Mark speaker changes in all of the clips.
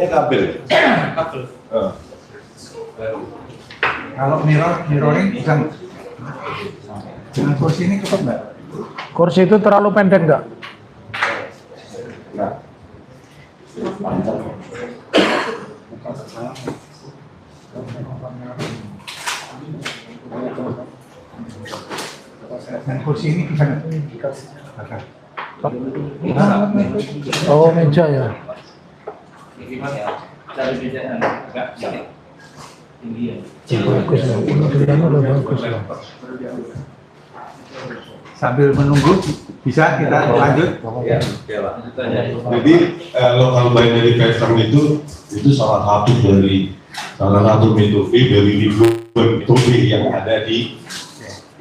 Speaker 1: Pakainya kabel.
Speaker 2: Kabel.
Speaker 3: Kalau mirroring bisa. Dengan kursi ini cukup nggak?
Speaker 4: Kursi itu terlalu pendek nggak?
Speaker 1: Nah.
Speaker 3: Dan kursi ini bisa nggak?
Speaker 4: Oh, meja ya.
Speaker 2: Gimana ya? Cari meja yang agak sedikit tinggi ya.
Speaker 4: Bagus ya, pilihannya udah bagus ya.
Speaker 3: Sambil menunggu bisa kita lanjut.
Speaker 1: Ya, oke lah. Jadi lokal binary pattern itu salah satu metode dari ribuan metode yang ada di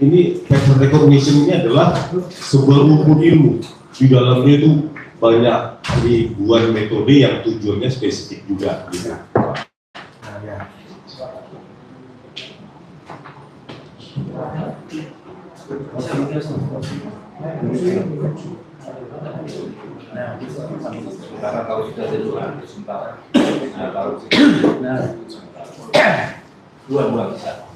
Speaker 1: ini. Pattern recognition ini adalah sebuah rumpun ilmu. Di dalamnya itu banyak ribuan metode yang tujuannya spesifik juga. Gitu.
Speaker 3: Nah, ya.
Speaker 2: Sementara kalau sudah ada dua, sementara. Nah, kalau sudah dua bisa.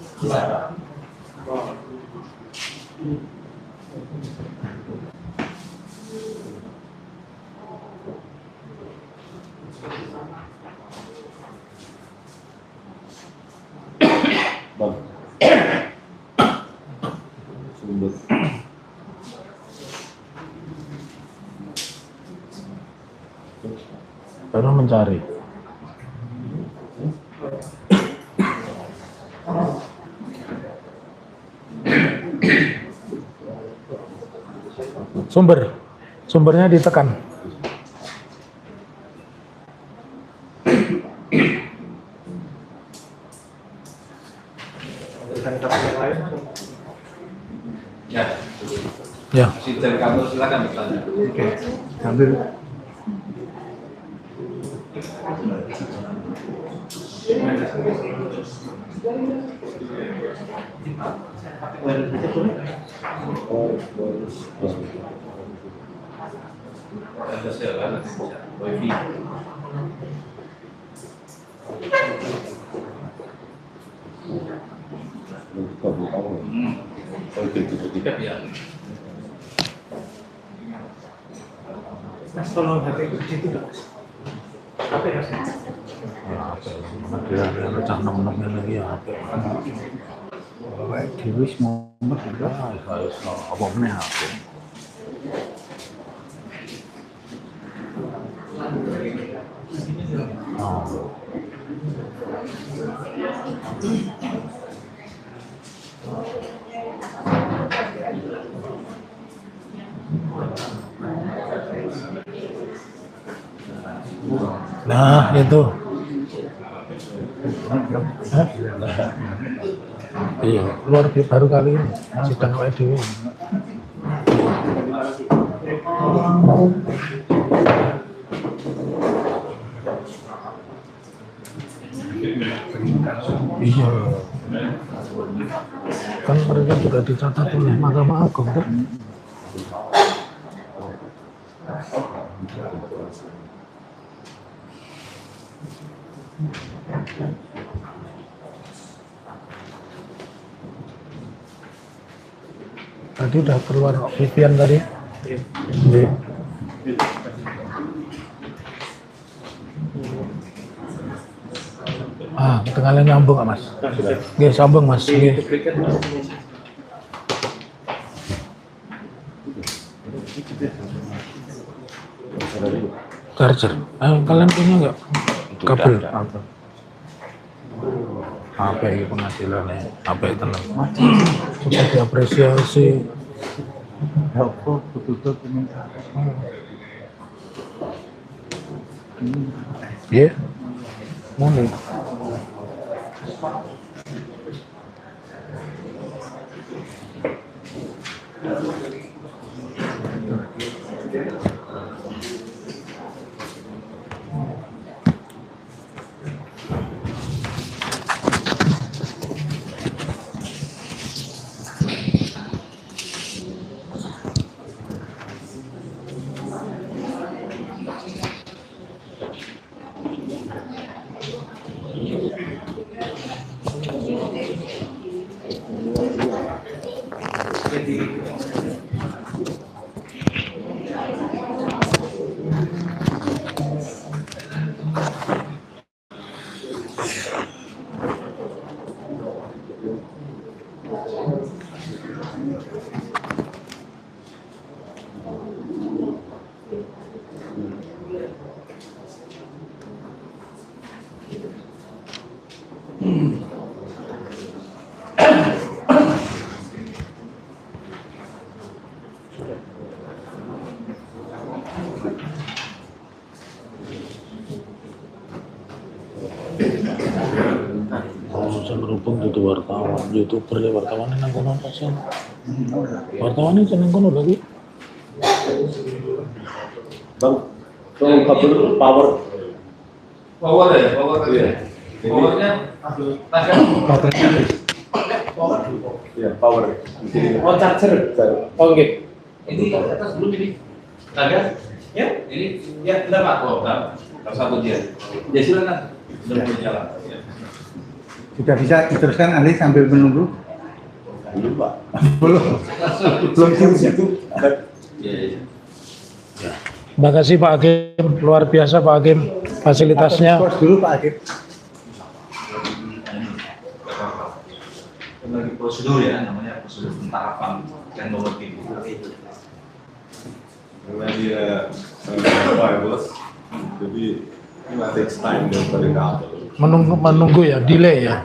Speaker 1: Sumber.
Speaker 4: Baru mencari. Sumbernya ditekan.
Speaker 2: Ya.
Speaker 4: Ya.
Speaker 2: Masih dari kantor silakan bertanya.
Speaker 3: Oke. Sambil
Speaker 2: Ada silakan wifi. Ya.
Speaker 3: Mas tolong HP itu di situ nggak? HP ya?
Speaker 4: Dia pecah nom-nomnya lagi ya.
Speaker 3: Baik, Dewi Muhammad juga.
Speaker 4: Apa meneh aku? Oh. Nah, itu. Hah? Iya, keluar baru kali ini. Sidang WDW. Iya. Kan mereka juga dicatat oleh Mahkamah Agung kan? Tadi udah keluar VPN tadi. Iya. Ah, ketinggalan nyambung nggak Mas? Nggih, sambung Mas. Nggih. Charger. Kalian punya nggak? Kabel. HP ini penghasilannya, HP tenang. Sudah diapresiasi.
Speaker 3: Helpful, betul-betul permintaan.
Speaker 4: Iya. Mulai. Bisa berhubung itu wartawan, youtuber ya wartawan yang nanggung pasien. Wartawan ini seneng kono lagi.
Speaker 5: Bang, tolong kabel power.
Speaker 2: Power ya, power tadi. Powernya
Speaker 3: Baterainya habis.
Speaker 5: Ya, power.
Speaker 2: oh charger.
Speaker 5: Oke.
Speaker 2: Ini atas belum ini. Ada? Ya? Ini ya bentar Pak. Oh, bentar. Satu dia. Ya silakan. Sudah boleh jalan. Ya.
Speaker 3: Sudah bisa diteruskan Ali sambil menunggu?
Speaker 5: Belum, Pak.
Speaker 3: Belum. Belum situ.
Speaker 2: Iya.
Speaker 4: Terima kasih Pak Hakim, luar biasa Pak Hakim fasilitasnya.
Speaker 3: Kos dulu Pak Adip.
Speaker 2: Lagi prosedur ya, namanya prosedur pentahapan teknologi.
Speaker 1: Karena dia wireless, jadi it takes time dari kabel.
Speaker 4: Menunggu ya, delay ya.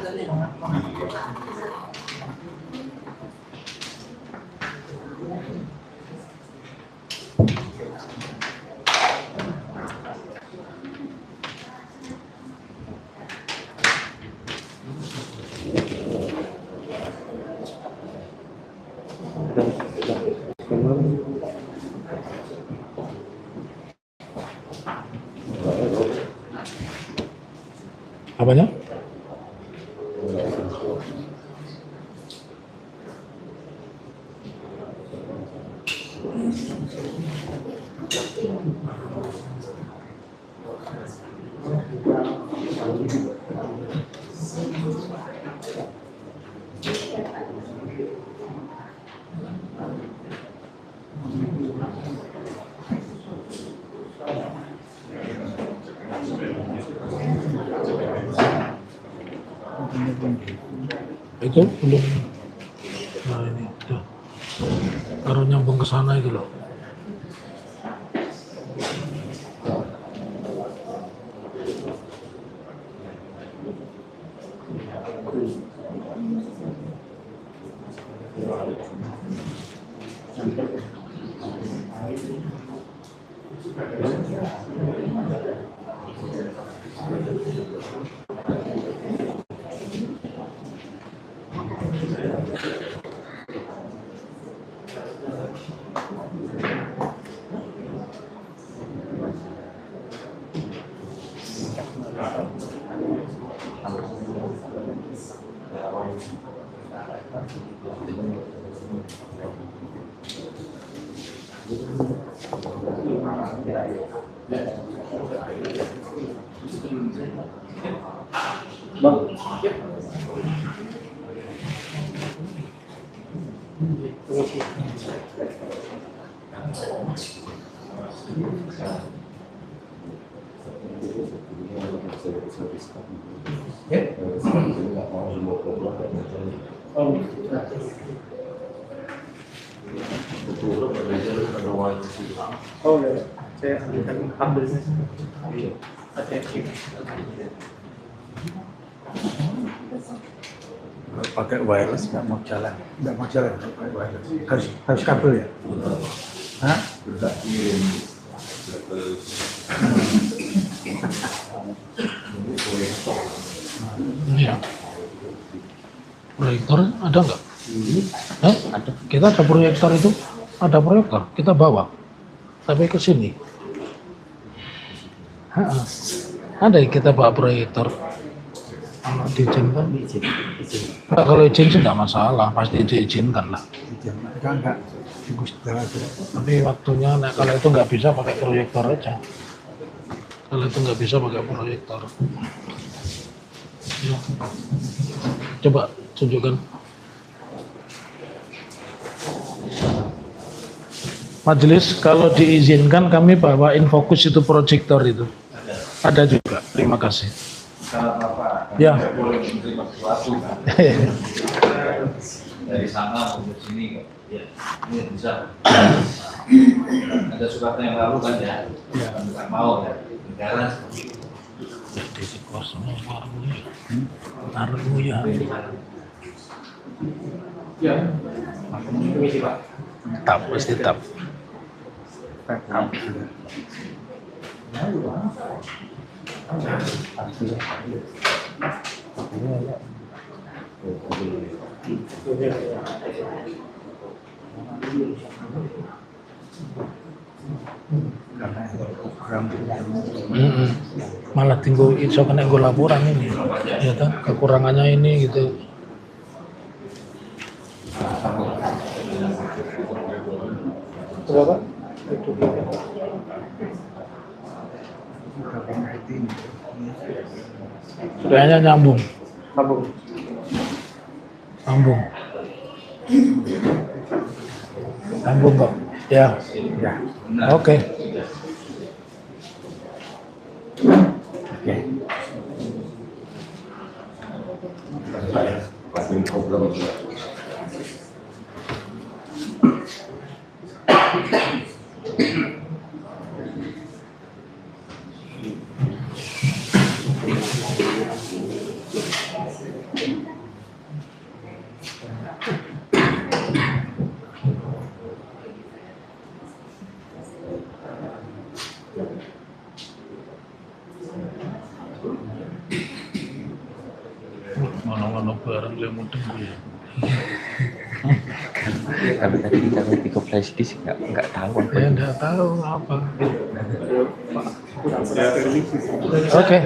Speaker 4: Apanya? Itu belum. Nah ini tuh. Baru nyambung ke sana itu loh.
Speaker 5: Bang, oh ya, saya ambil
Speaker 3: Pakai wireless nggak mau jalan. Nggak mau jalan. Pakai wireless. Harus kabel ya. Hah?
Speaker 4: Iya. Proyektor ada nggak? Ada. Kita ada proyektor itu, ada proyektor. Kita bawa, tapi ke sini. Ada kita bawa proyektor. Kalau diizinkan, nah, kalau izin sih nggak masalah, pasti diizinkan lah.
Speaker 3: Enggak. Bagus jalan.
Speaker 4: Tapi waktunya, nah, kalau itu nggak bisa pakai proyektor aja. Kalau itu nggak bisa pakai proyektor. Ya. Coba tunjukkan. Majelis, kalau diizinkan kami bawain fokus itu proyektor itu. Ada juga. Terima kasih.
Speaker 2: Kalau Bapak
Speaker 4: Ya.
Speaker 2: boleh menerima sesuatu kan? Dari sana mau ke sini kok. Ya, ini bisa. Ada surat yang lalu kan ya? Bukan mau ya. Negara seperti itu.
Speaker 4: Jadi kosongnya taruh ya.
Speaker 5: Ya. Permisi Pak.
Speaker 4: Tap, pasti tap. Malah tinggal iso kena gue laporan ini, ya kan? Kekurangannya ini gitu.
Speaker 3: Berapa?
Speaker 4: Kayaknya nyambung,
Speaker 5: Sambung.
Speaker 4: nyambung, nyambung kok. Ya,
Speaker 3: Ya.
Speaker 4: oke.
Speaker 3: Oke.
Speaker 4: Ngono-ngono bareng le mudeng ya.
Speaker 6: Tapi tadi kita ngerti ke flash disk nggak tahu apa.
Speaker 4: Ya enggak tahu apa. Oke,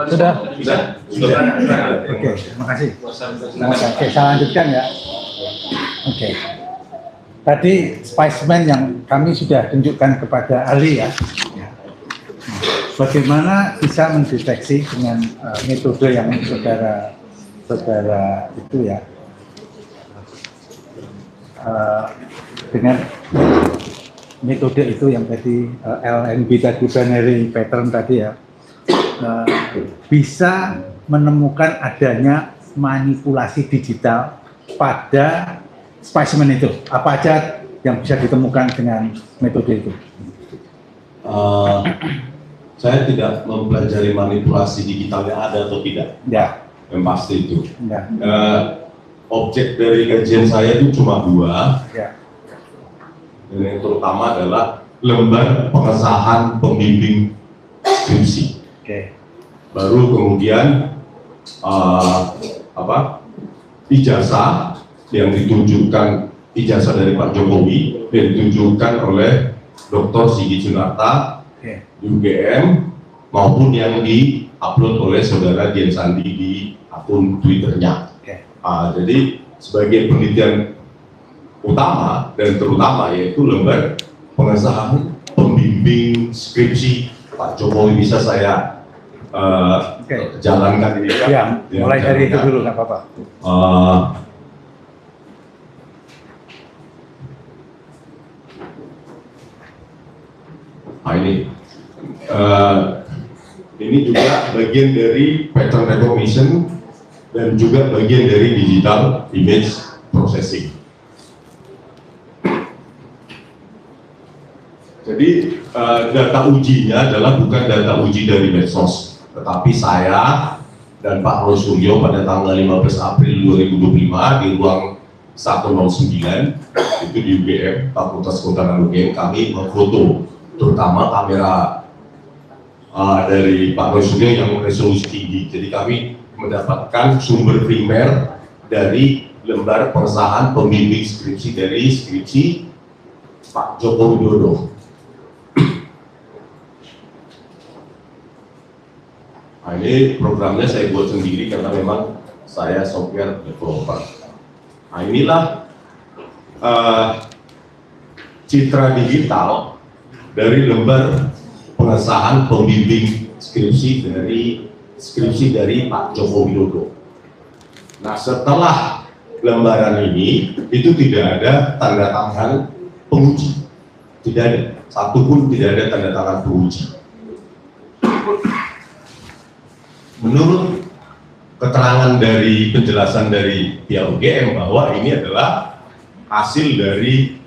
Speaker 4: sudah.
Speaker 3: Oke, terima kasih. Oke, saya lanjutkan ya. Oke. Tadi spesimen yang kami sudah tunjukkan kepada ahli ya. Bagaimana bisa mendeteksi dengan metode yang saudara itu ya, dengan metode itu yang tadi LNB tadi, binary pattern tadi ya, bisa menemukan adanya manipulasi digital pada spesimen itu. Apa aja yang bisa ditemukan dengan metode itu?
Speaker 1: Saya tidak mempelajari manipulasi digital yang ada atau tidak,
Speaker 3: Ya,
Speaker 1: yang pasti itu.
Speaker 3: ya,
Speaker 1: Objek dari kajian saya itu cuma dua,
Speaker 3: ya.
Speaker 1: dan yang terutama adalah lembar pengesahan pembimbing skripsi.
Speaker 3: Oke.
Speaker 1: Baru kemudian ijazah yang ditunjukkan, ijazah dari Pak Jokowi yang ditunjukkan oleh Dr. Sigit Sunarta
Speaker 3: Oke.
Speaker 1: di UGM maupun yang di-upload oleh saudara Dian Sandi di akun Twitternya.
Speaker 3: Oke.
Speaker 1: Jadi sebagai penelitian utama dan terutama yaitu lembar pengesahan pembimbing skripsi Pak Jokowi bisa saya
Speaker 3: Oke.
Speaker 1: jalankan ini kan?
Speaker 3: Ya, mulai dari itu dulu, nggak apa-apa.
Speaker 1: Ini juga bagian dari pattern recognition dan juga bagian dari digital image processing. Jadi data ujinya adalah bukan data uji dari medsos, tetapi saya dan Pak Roy Suryo pada tanggal 15 April 2025 di ruang 109 itu di UGM, Fakultas Kehutanan UGM, kami memfoto terutama kamera dari Pak Roy Suryo yang resolusi tinggi. Jadi kami mendapatkan sumber primer dari lembar pengesahan pembimbing skripsi dari skripsi Pak Joko Widodo. Nah, ini programnya saya buat sendiri karena memang saya software developer. Nah, inilah citra digital dari lembar pengesahan pembimbing skripsi dari Pak Joko Widodo. Nah, setelah lembaran ini itu tidak ada tanda tangan penguji, tidak ada, satupun tidak ada tanda tangan penguji. Menurut keterangan dari penjelasan dari pihak UGM bahwa ini adalah hasil dari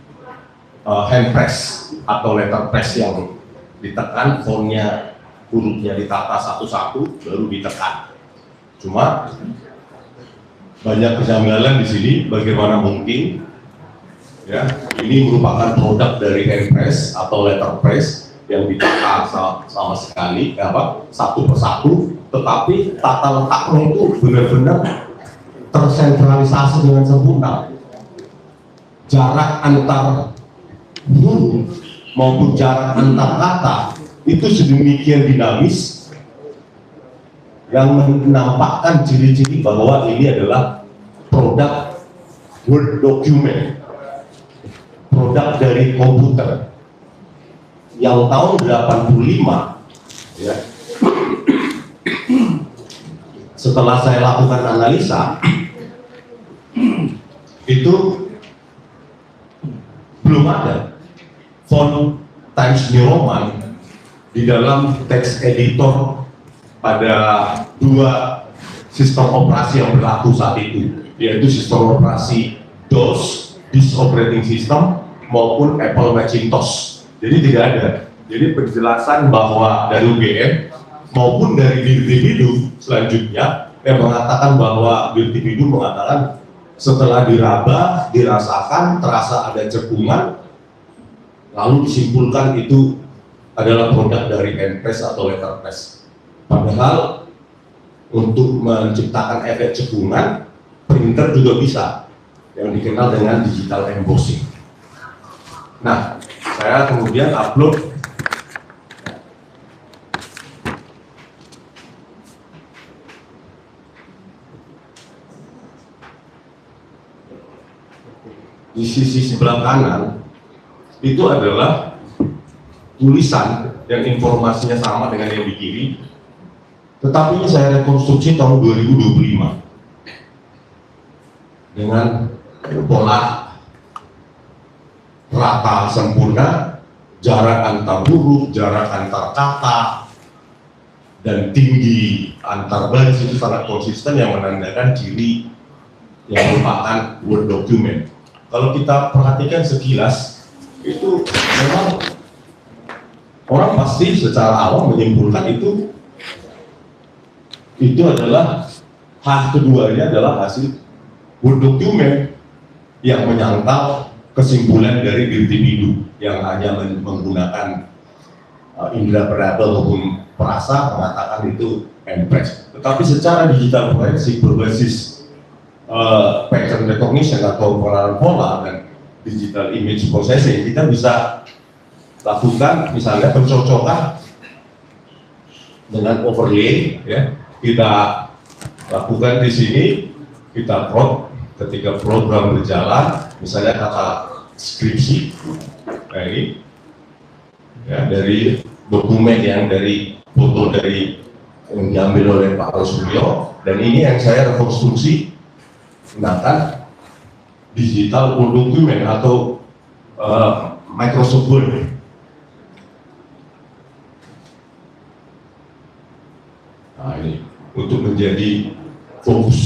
Speaker 1: hand press atau letter press yang ditekan, fontnya, hurufnya ditata satu-satu baru ditekan. Cuma banyak kejanggalan di sini, bagaimana mungkin ya ini merupakan produk dari hand press atau letter press yang ditata sama sekali satu persatu, tetapi tata letaknya itu benar-benar tersentralisasi dengan sempurna. Jarak antar huruf maupun jarak antar kata itu sedemikian dinamis yang menampakkan ciri-ciri bahwa ini adalah produk Word document, produk dari komputer yang tahun 85 ya. Setelah saya lakukan analisa itu belum ada font Times New Roman di dalam text editor pada dua sistem operasi yang berlaku saat itu, yaitu sistem operasi DOS, Disk Operating System, maupun Apple Macintosh. Jadi tidak ada. Jadi penjelasan bahwa dari UGM maupun dari Dirtipidu selanjutnya yang mengatakan bahwa Dirtipidu mengatakan setelah diraba, dirasakan, terasa ada cekungan, lalu disimpulkan itu adalah produk dari hand press atau letter press. Padahal untuk menciptakan efek cekungan, printer juga bisa, yang dikenal dengan digital embossing. Nah, saya kemudian upload di sisi sebelah kanan itu adalah tulisan yang informasinya sama dengan yang di kiri, tetapi ini saya rekonstruksi tahun 2025 dengan pola rata sempurna, jarak antar huruf, jarak antar kata, dan tinggi antar baris itu sangat konsisten, yang menandakan ciri yang merupakan Word document. Kalau kita perhatikan sekilas, itu memang orang pasti secara awam menyimpulkan itu adalah keduanya adalah hasil Word document yang menyangkal kesimpulan dari Dirtipidu yang hanya menggunakan indera peraba maupun perasa mengatakan itu hand press. Tetapi secara digital forensik berbasis pattern recognition atau pengenalan pola dan digital image processing, kita bisa lakukan misalnya pencocokan dengan overlay, ya. Kita lakukan di sini, kita plot ketika program berjalan, misalnya kata skripsi, nah ini ya, dari dokumen yang dari foto dari yang diambil oleh Pak Rosulio, dan ini yang saya rekonstruksi menggunakan digital document atau Microsoft Word. Nah ini untuk menjadi fokus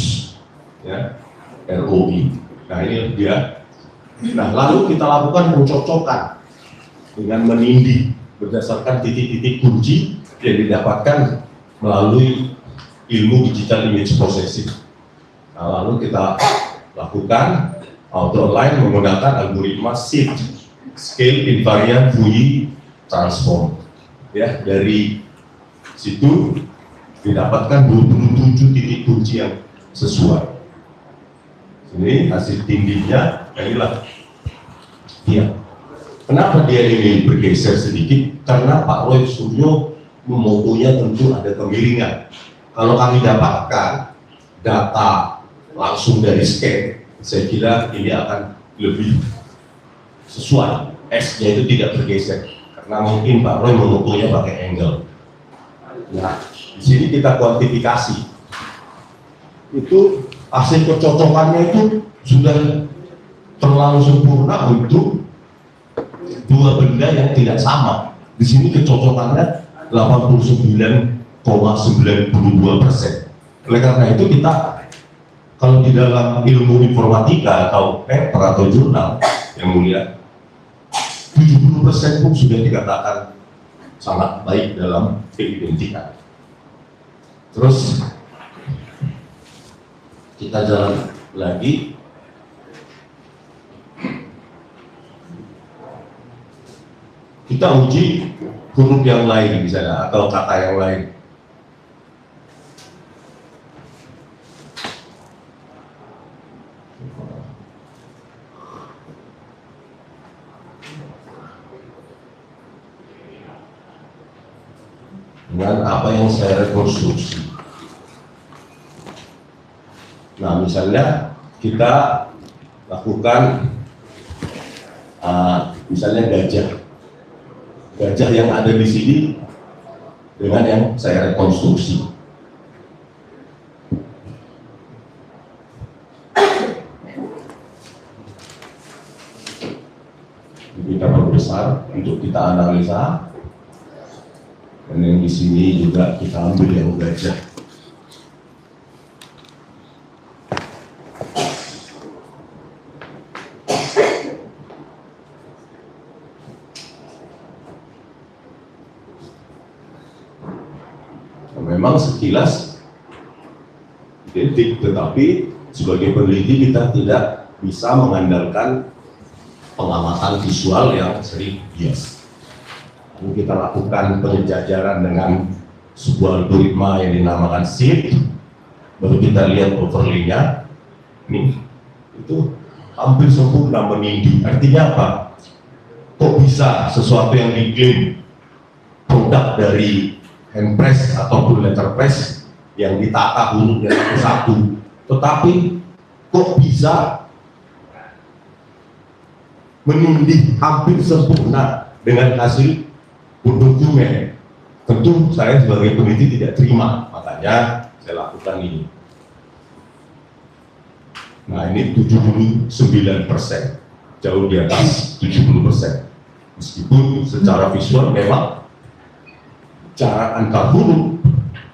Speaker 1: ya, ROI. Nah ini dia. Nah lalu kita lakukan pencocokan dengan menindih berdasarkan titik-titik kunci yang didapatkan melalui ilmu digital image processing. Nah, lalu kita lakukan outline menggunakan algoritma SID, Scale Invariant Fourier Transform. Ya, dari situ didapatkan 27 titik kunci yang sesuai. Ini hasil tindihnya, inilah dia. Kenapa dia ini bergeser sedikit? Karena Pak Roy Suryo memotonya tentu ada kemiringan. Kalau kami dapatkan data langsung dari scan, saya kira ini akan lebih sesuai. S-nya itu tidak bergeser, karena mungkin Pak Roy memotonya pakai angle. Nah, di sini kita kuantifikasi. Itu hasil kecocokannya itu sudah terlalu sempurna untuk dua benda yang tidak sama. Di sini kecocokannya 89,92%. Oleh karena itu kita, kalau di dalam ilmu informatika atau paper atau jurnal yang mulia, 70% pun sudah dikatakan sangat baik dalam keidentikan. Terus kita jalan lagi. Kita uji huruf yang lain misalnya atau kata yang lain. Dengan apa yang saya rekonstruksi. Nah, misalnya kita lakukan misalnya gajah yang ada di sini dengan yang saya rekonstruksi. Kita perbesar untuk kita analisa. Dan yang di sini juga kita ambil yang gajah. Memang sekilas identik, tetapi sebagai peneliti kita tidak bisa mengandalkan pengamatan visual yang sering bias. Lalu kita lakukan penjajaran dengan sebuah algoritma yang dinamakan SIP, baru kita lihat overlay-nya, nih, itu hampir sempurna menindih. Artinya apa? Kok bisa sesuatu yang diklaim produk dari handpress ataupun letterpress yang ditata hurufnya satu-satu, tetapi kok bisa menindih hampir sempurna dengan hasil dokumen? Tentu saya sebagai peneliti tidak terima, makanya saya lakukan ini. Nah, ini 79%, jauh di atas 70%. Meskipun secara visual memang cara antar huruf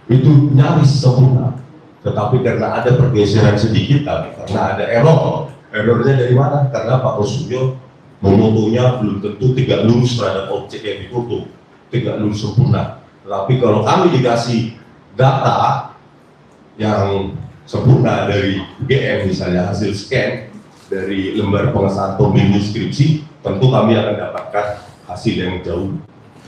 Speaker 1: itu nyaris sempurna, tetapi karena ada pergeseran sedikit, karena ada error. Errornya dari mana? Karena Pak Rosuyo memotonya belum tentu tegak lurus terhadap objek yang difoto, tegak lurus sempurna. Tapi kalau kami dikasih data yang sempurna dari UGM, misalnya hasil scan dari lembar pengesahan pemilih skripsi, tentu kami akan dapatkan hasil yang jauh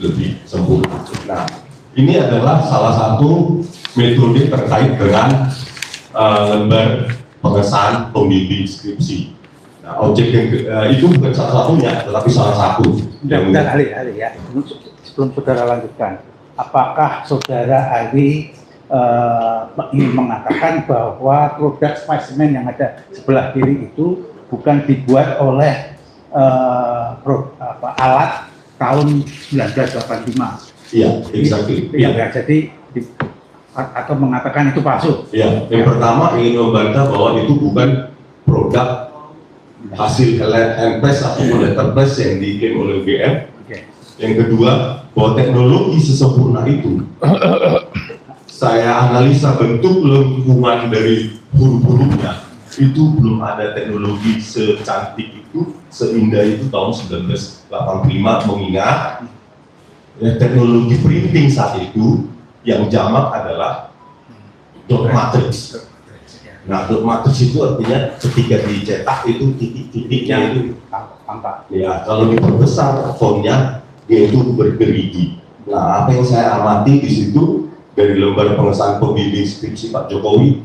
Speaker 1: lebih sempurna. Nah, ini adalah salah satu metode terkait dengan lembar pengesahan pembimbing skripsi. Nah, objek yang itu bukan satu-satunya, tetapi salah satu.
Speaker 3: Bentar, Ali ya. Sebelum saudara lanjutkan, apakah saudara Ali ingin mengatakan bahwa produk spesimen yang ada sebelah kiri itu bukan dibuat oleh alat tahun 1985?
Speaker 1: Iya, exactly.
Speaker 3: Iya, jadi atau mengatakan itu palsu?
Speaker 1: Ya, yang pertama ingin membantah bahwa itu bukan produk hasil handpress atau letterpress yang diklaim oleh UGM. Yang kedua, bahwa teknologi sesempurna itu saya analisa bentuk lengkungan dari huruf-hurufnya, itu belum ada teknologi secantik itu, seindah itu tahun 1985, mengingat ya, teknologi printing saat itu yang jamak adalah dot matrix. Nah, dot matrix itu artinya ketika dicetak itu titik-titiknya itu tampak. Ya, kalau diperbesar fontnya dia itu bergerigi. Nah, apa yang saya amati di situ dari lembar pengesahan pembimbing skripsi Pak Jokowi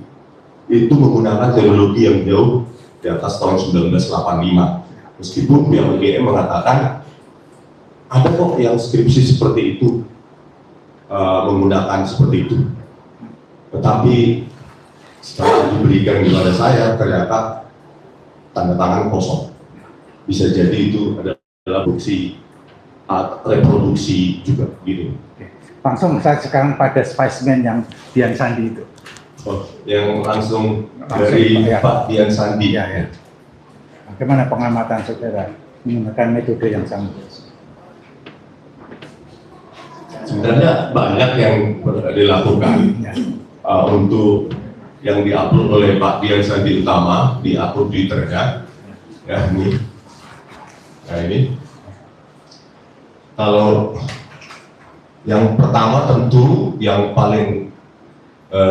Speaker 1: itu menggunakan teknologi yang jauh di atas tahun 1985. Meskipun pihak UGM mengatakan ada kok yang skripsi seperti itu menggunakan seperti itu, tetapi setelah diberikan kepada saya ternyata tanda tangan kosong. Bisa jadi itu adalah reproduksi juga gitu.
Speaker 3: Langsung saya sekarang pada spesimen yang Dian Sandi itu.
Speaker 1: Oh, yang langsung dari
Speaker 3: ya.
Speaker 1: Pak Dian Sandi.
Speaker 3: Ya, ya. Bagaimana pengamatan saudara menggunakan metode yang sama?
Speaker 1: Sebenarnya banyak yang dilakukan
Speaker 3: Ya.
Speaker 1: Untuk yang diupload oleh Pak Dian Sandi Utama di akun Twitternya. Ya ini. Nah ini. Kalau yang pertama tentu yang paling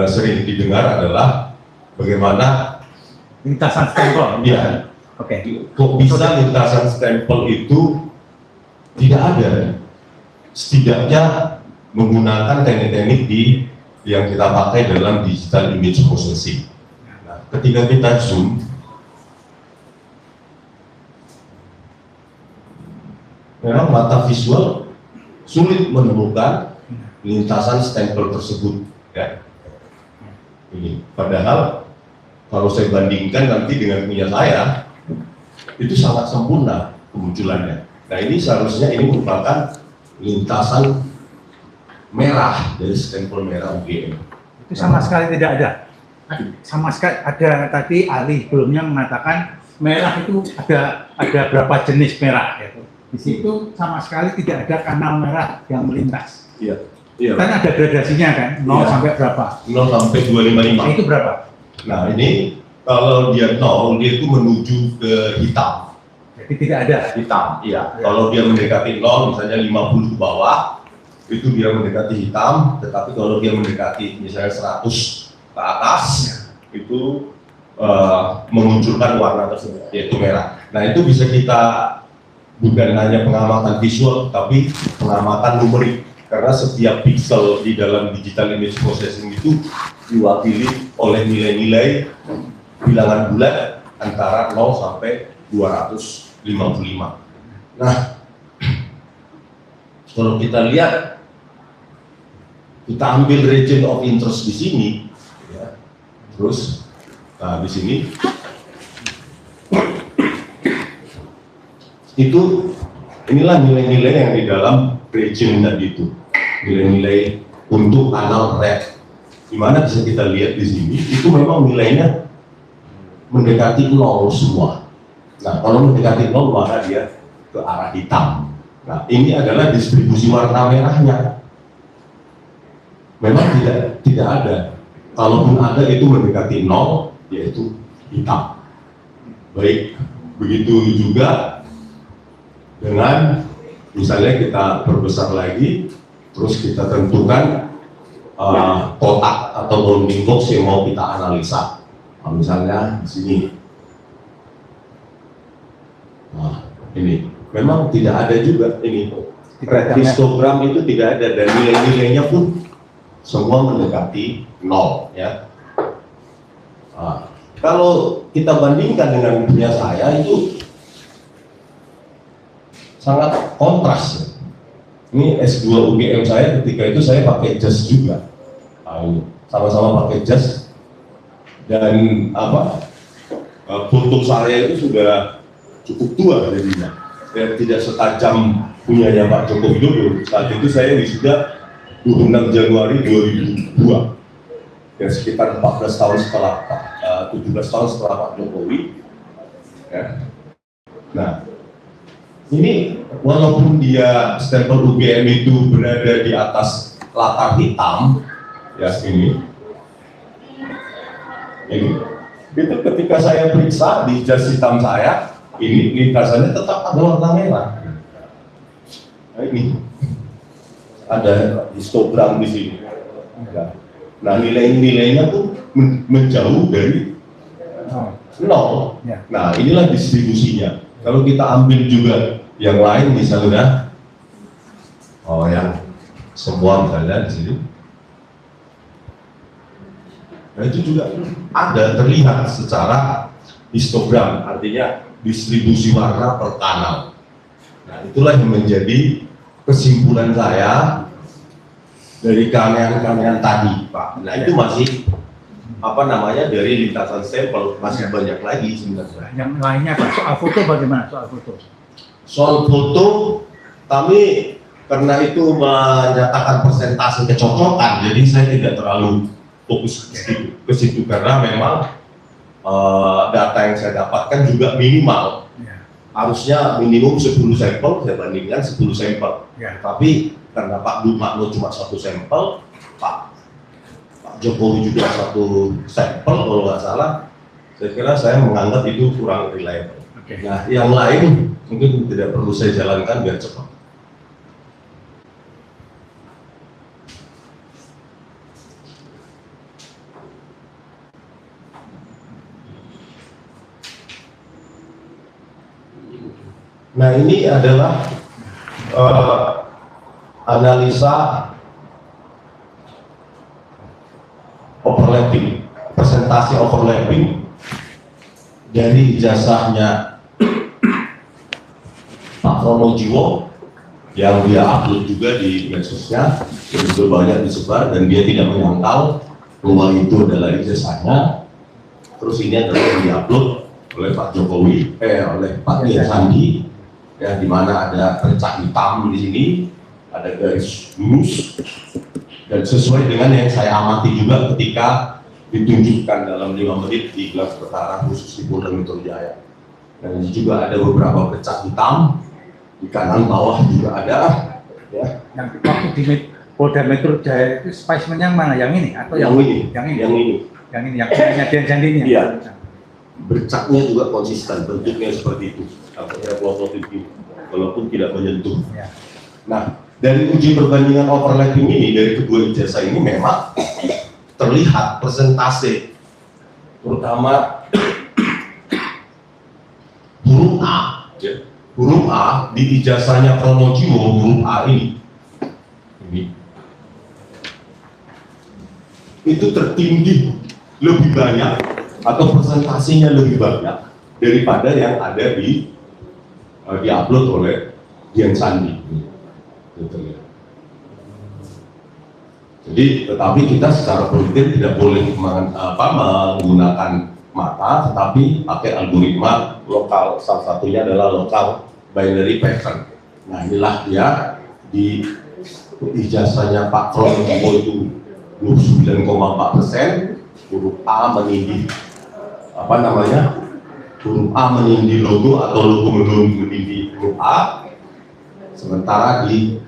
Speaker 1: sering didengar adalah bagaimana
Speaker 3: Lintasan stempel.
Speaker 1: ya,
Speaker 3: Oke.
Speaker 1: kok bisa lintasan stempel itu tidak ada, setidaknya menggunakan teknik-teknik yang kita pakai dalam digital image processing. Nah, ketika kita zoom, memang mata visual sulit menemukan lintasan stempel tersebut. Ya. Ini, padahal kalau saya bandingkan nanti dengan punya saya, itu sangat sempurna kemunculannya. Nah ini seharusnya ini merupakan lintasan merah dari stempel merah UGM.
Speaker 3: Itu sama sekali tidak ada. Sama sekali ada tadi ahli sebelumnya mengatakan merah itu ada berapa jenis merah gitu. Di situ sama sekali tidak ada kanal merah yang melintas.
Speaker 1: Iya. Iya.
Speaker 3: Kan ada gradasinya kan, 0
Speaker 1: Iya.
Speaker 3: sampai berapa?
Speaker 1: 0 sampai 255.
Speaker 3: Nah, itu berapa?
Speaker 1: Nah ini kalau dia 0 dia itu menuju ke hitam.
Speaker 3: Jadi tidak ada.
Speaker 1: Hitam, iya.
Speaker 3: Ya.
Speaker 1: Kalau dia mendekati 0 misalnya 50 ke bawah, itu dia mendekati hitam. Tetapi kalau dia mendekati misalnya 100 ke atas, itu memunculkan warna tersebut, yaitu merah. Nah itu bisa kita bukan hanya pengamatan visual, tapi pengamatan numerik. Karena setiap pixel di dalam digital image processing itu diwakili oleh nilai-nilai bilangan bulat antara 0 sampai 255. Nah, kalau kita lihat, kita ambil region of interest di sini, ya, terus, nah di sini, itu inilah nilai-nilai yang di dalam region tadi itu, nilai-nilai untuk kanal red. Dimana bisa kita lihat di sini, itu memang nilainya mendekati 0 semua. Nah, kalau mendekati 0 maka dia ke arah hitam. Nah, ini adalah distribusi warna merahnya. Memang tidak ada. Kalaupun ada itu mendekati 0, yaitu hitam. Baik, begitu juga dengan misalnya kita perbesar lagi, terus kita tentukan kotak atau bounding box yang mau kita analisa. Nah, misalnya di sini, nah ini memang tidak ada juga ini histogram itu tidak ada dan nilai-nilainya pun semua mendekati 0 ya. Nah, kalau kita bandingkan dengan punya saya itu sangat kontras ya. Ini S2 UGM saya ketika itu saya pakai jas juga. Nah, ini sama-sama pakai jas dan foto saya itu sudah cukup tua jadinya. Ya, tidak setajam punyanya Pak Joko Widodo. Saat itu saya wisuda 26 Januari 2002. Ya, sekitar 14 tahun setelah 17 tahun setelah Pak Jokowi. Ya. Nah, ini walaupun dia stempel UGM itu berada di atas latar hitam, ya ini, itu ketika saya periksa di jas hitam saya, ini lintasannya tetap ada warna merah. Nah, ini ada histogram di sini. Nah nilai-nilainya pun menjauh dari 0. Nah inilah distribusinya. Kalau kita ambil juga yang lain misalnya, yang semua misalnya di sini, nah itu juga ada terlihat secara histogram, artinya distribusi warna per kanal. Nah itulah yang menjadi kesimpulan saya dari keanehan-keanehan tadi, Pak. Nah itu masih dari lintasan sampel masih banyak lagi sebenarnya.
Speaker 3: Yang lainnya Pak, soal foto bagaimana soal foto?
Speaker 1: Soal foto kami karena itu menyatakan persentase kecocokan, jadi saya tidak terlalu fokus ke situ karena memang data yang saya dapatkan juga minimal. Harusnya minimum 10 sampel, saya bandingkan 10 sampel. Tapi karena Pak Dumakno cuma 1 sampel, Pak Jokowi juga 1 sampel kalau nggak salah, saya kira saya menganggap itu kurang reliable. Nah, yang lain mungkin tidak perlu saya jalankan biar cepat. Nah, ini adalah analisa overlapping, presentasi overlapping dari ijazahnya Pak Pronojiwo yang dia upload juga di medsosnya, begitu banyak disebar dan dia tidak menyangkal bahwa itu adalah ijazahnya. Terus ini adalah yang diupload oleh Pak Jokowi, oleh Pak Dian Sandi, ya, di mana ada percak hitam di sini, ada garis lurus, dan sesuai dengan yang saya amati juga ketika ditunjukkan dalam 5 menit di gelar perkara khusus di Polda Metro Jaya. Dan ini juga ada beberapa percak hitam di kanan bawah juga ada, ya.
Speaker 3: Yang waktu di Polda Metro Jaya itu spesimen yang mana? Yang ini atau
Speaker 1: Yang ini,
Speaker 3: Yang ini.
Speaker 1: yang ini.
Speaker 3: Yang ini yang punya Dian Sandi ini.
Speaker 1: Iya. Bercaknya juga konsisten, bentuknya seperti itu, artinya plototin ini, walaupun tidak menyentuh.
Speaker 3: Ya.
Speaker 1: Nah, dari uji perbandingan overlapping ini dari kedua ijazah ini memang terlihat persentase, terutama huruf A, ya. Huruf A di ijazahnya Pronojiwo, huruf A ini itu tertinggi lebih banyak atau presentasinya lebih banyak daripada yang ada di diupload oleh Dian Sandi. Jadi, tetapi kita secara politik tidak boleh menggunakan mata, tetapi pakai algoritma lokal. Salah satunya adalah local binary pattern. Nah, inilah dia di ijazahnya Pak Pronojiwo itu 29,4%, huruf A menindih huruf A menindih logo atau logo menindih huruf A, sementara di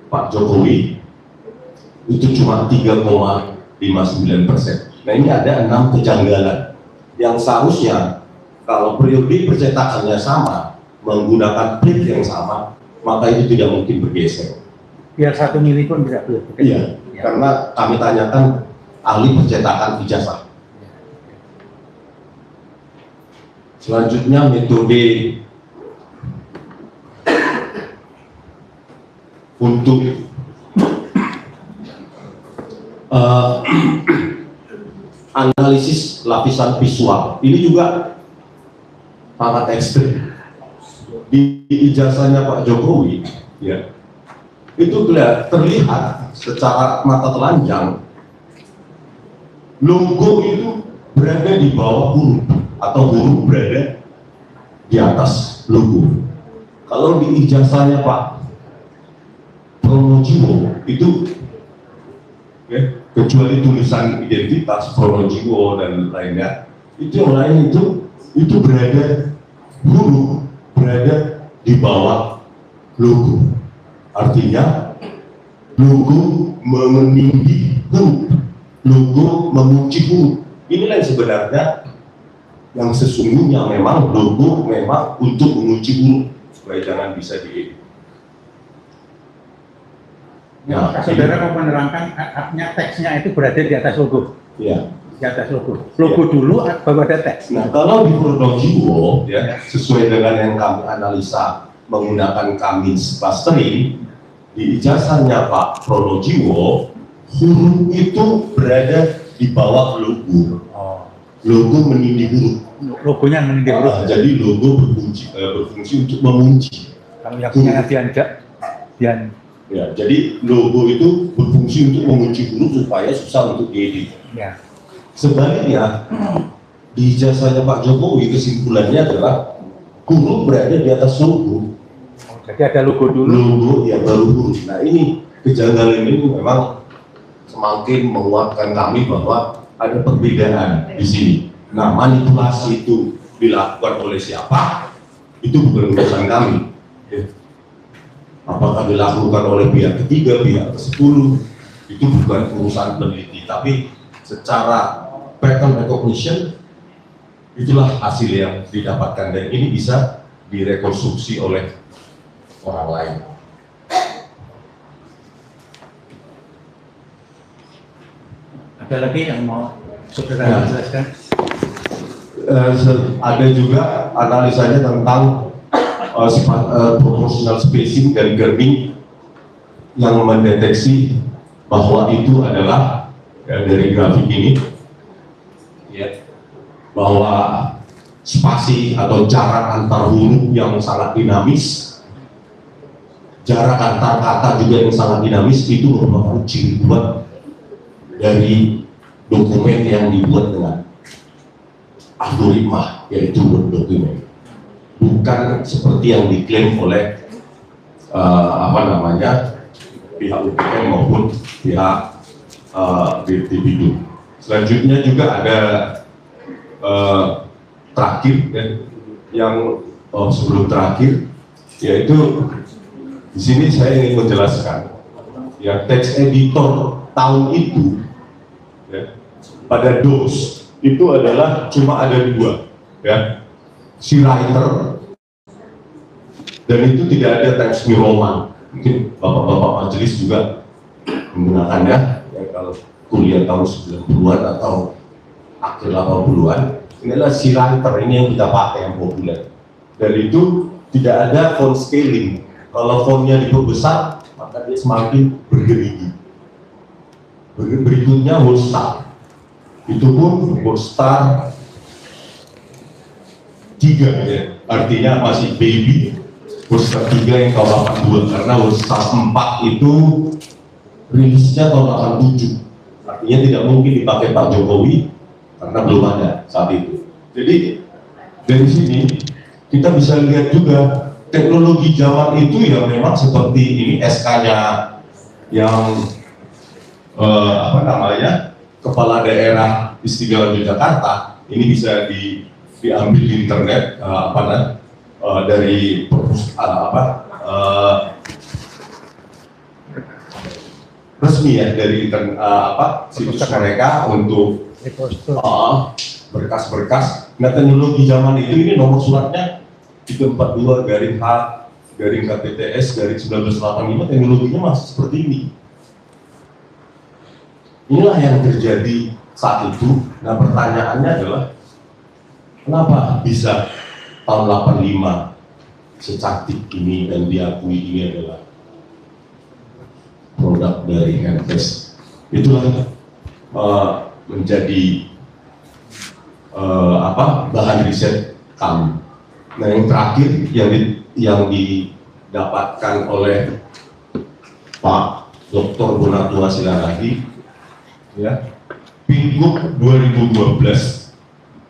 Speaker 1: Pak Jokowi itu cuma 3,59%. Nah, ini ada 6 kejanggalan yang seharusnya kalau periode percetakannya sama, menggunakan print yang sama, maka itu tidak mungkin bergeser.
Speaker 3: Biar 1 mili pun tidak boleh.
Speaker 1: Iya, karena kami tanyakan ahli percetakan ijazah. Selanjutnya metode untuk analisis lapisan visual ini juga sangat ekstrim. Di ijazahnya Pak Jokowi, ya, itu terlihat secara mata telanjang logo itu berada di bawah huruf atau huruf berada di atas logo. Kalau di ijazahnya Pak Pronojiwo itu, ya, kecuali tulisan identitas Pronojiwo dan lainnya, itu yang lain itu berada huruf berada di bawah logo. Artinya logo menindih huruf, logo mengunci huruf. Inilah yang sebenarnya yang sesungguhnya memang logo memang untuk mengunci huruf supaya jangan bisa diedit.
Speaker 3: Nah, saudara mau menerangkan artinya teksnya itu berada di atas logo.
Speaker 1: Iya.
Speaker 3: Di atas logo. Logo dulu baru ada teks.
Speaker 1: Nah, kalau di Pronojiwo, ya, sesuai dengan yang kami analisa menggunakan Kamis clustering, di ijazahnya Pak Pronojiwo, huruf itu berada di bawah logo. Logo menindih huruf.
Speaker 3: Logonya menindih huruf.
Speaker 1: Jadi logo berfungsi untuk mengunci.
Speaker 3: Kalau yang punya Dian.
Speaker 1: Ya, jadi logo itu berfungsi untuk mengunci huruf supaya susah untuk diedit.
Speaker 3: Ya.
Speaker 1: Sebaliknya, di ijazahnya Pak Jokowi kesimpulannya adalah huruf berada di atas logo.
Speaker 3: Jadi ada logo dulu.
Speaker 1: Logo ya baru huruf. Nah ini kejanggalan ini memang semakin menguatkan kami bahwa ada perbedaan di sini. Nah manipulasi itu dilakukan oleh siapa? Itu bukan urusan kami. Ya. Apakah dilakukan oleh pihak ketiga, pihak ke-10, itu bukan urusan peneliti, tapi secara pattern recognition itulah hasil yang didapatkan dan ini bisa direkonstruksi oleh orang lain.
Speaker 3: Ada lagi yang mau saudara jelaskan?
Speaker 1: Ada juga analisanya tentang proportional spacing dari Germing yang mendeteksi bahwa itu adalah dari grafik ini ya, bahwa spasi atau jarak antar huruf yang sangat dinamis, jarak antar kata juga yang sangat dinamis itu merupakan ciri kuat dari dokumen yang dibuat dengan algoritma, yaitu Word document, bukan seperti yang diklaim oleh pihak UPM maupun pihak BPD. Selanjutnya juga ada terakhir ya, yang sebelum terakhir, yaitu di sini saya ingin menjelaskan ya, text editor tahun itu ya, pada DOS itu adalah cuma ada dua ya, si writer dan itu tidak ada Times New Roman. Mungkin bapak-bapak majelis juga menggunakannya ya, kalau kuliah tahun 90-an atau akhir 80-an. Ini adalah si writer, ini yang kita pakai yang populer, dan itu tidak ada font scaling. Kalau fontnya diperbesar maka dia semakin bergerigi. Berikutnya WordStar, itu pun WordStar 3 ya, artinya masih baby. WordStar 3 yang tahun 82, karena WordStar 4 itu rilisnya tahun 87, artinya tidak mungkin dipakai Pak Jokowi karena belum ada saat itu. Jadi dari sini kita bisa lihat juga teknologi zaman itu ya memang seperti ini SK-nya yang kepala daerah istimewa Yogyakarta ini bisa diambil di internet dari resmi ya, dari situs mereka untuk berkas-berkas. Nah teknologi zaman itu ini nomor suratnya 342-H-KPTS-1985, teknologinya masih seperti ini. Inilah yang terjadi saat itu. Nah pertanyaannya adalah kenapa bisa tahun 85 secantik ini dan diakui ini adalah produk dari Handfast. Itulah menjadi bahan riset kami. Nah yang terakhir yang didapatkan oleh Pak Dr. Bonatua Silaradi ya, Pilgub 2012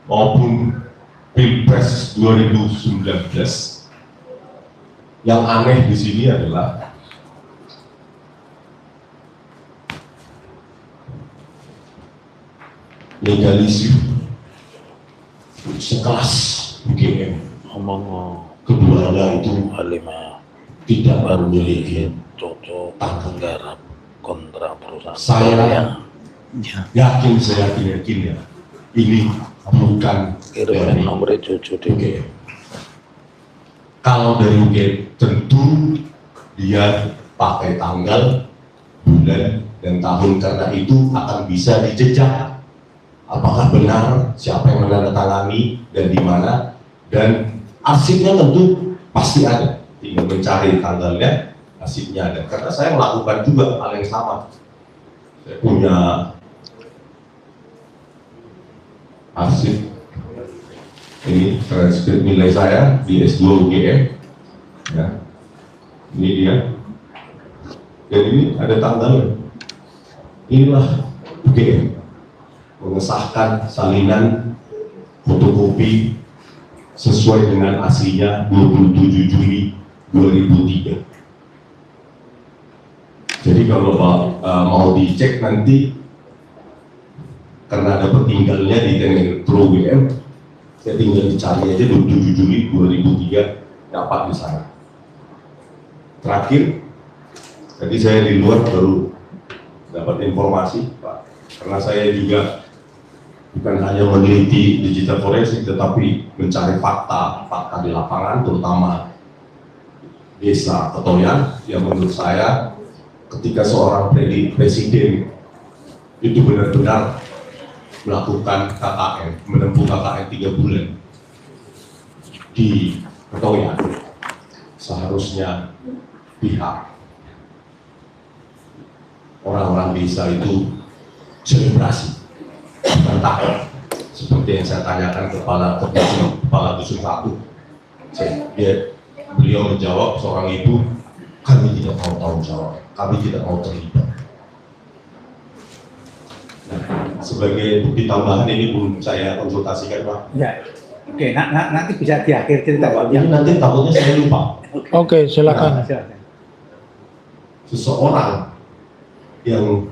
Speaker 1: maupun Pilpres 2019. Yang aneh di sini adalah legalisir sekelas UGM, keduanya itu tidak memiliki tanggung kontra perusahaan. Saya yakin ya, ini bukan dari UGM. Kalau dari UGM tentu dia pakai tanggal, bulan, dan tahun, karena itu akan bisa dijejak. Apakah benar, siapa yang menandatangani, dan di mana, dan arsipnya tentu pasti ada. Tinggal mencari tanggalnya, arsipnya ada. Karena saya melakukan juga hal yang sama. Saya punya arsip, ini transkrip nilai saya di S2 UGM, ya. Ini dia, dan ini ada tanggalnya. Inilah UGM mengesahkan salinan fotokopi sesuai dengan aslinya 27 Juli 2003. Jadi kalau Pak mau dicek nanti, karena ada petinggalnya di Elektro WM, saya tinggal dicari aja 27 Juli 2003 dapat di sana. Terakhir, tadi saya di luar baru dapat informasi, Pak, karena saya juga bukan hanya meneliti digital forensik, tetapi mencari fakta di lapangan, terutama desa Ketoyan, yang menurut saya ketika seorang presiden itu benar-benar melakukan KKN, menempuh KKN 3 bulan di Ketoyan, seharusnya pihak orang-orang desa itu selebrasi, bukan takut. Seperti yang saya tanyakan kepala dusun 1, beliau menjawab, seorang ibu, kami tidak mau tanggung jawab, kami tidak mau terlibat. Nah, sebagai bukti tambahan ini belum saya konsultasikan, Pak.
Speaker 3: Ya, oke. Nanti bisa di akhir cerita, Pak.
Speaker 1: Ini nanti takutnya saya lupa.
Speaker 4: Oke, silakan.
Speaker 3: Silakan.
Speaker 1: Seseorang yang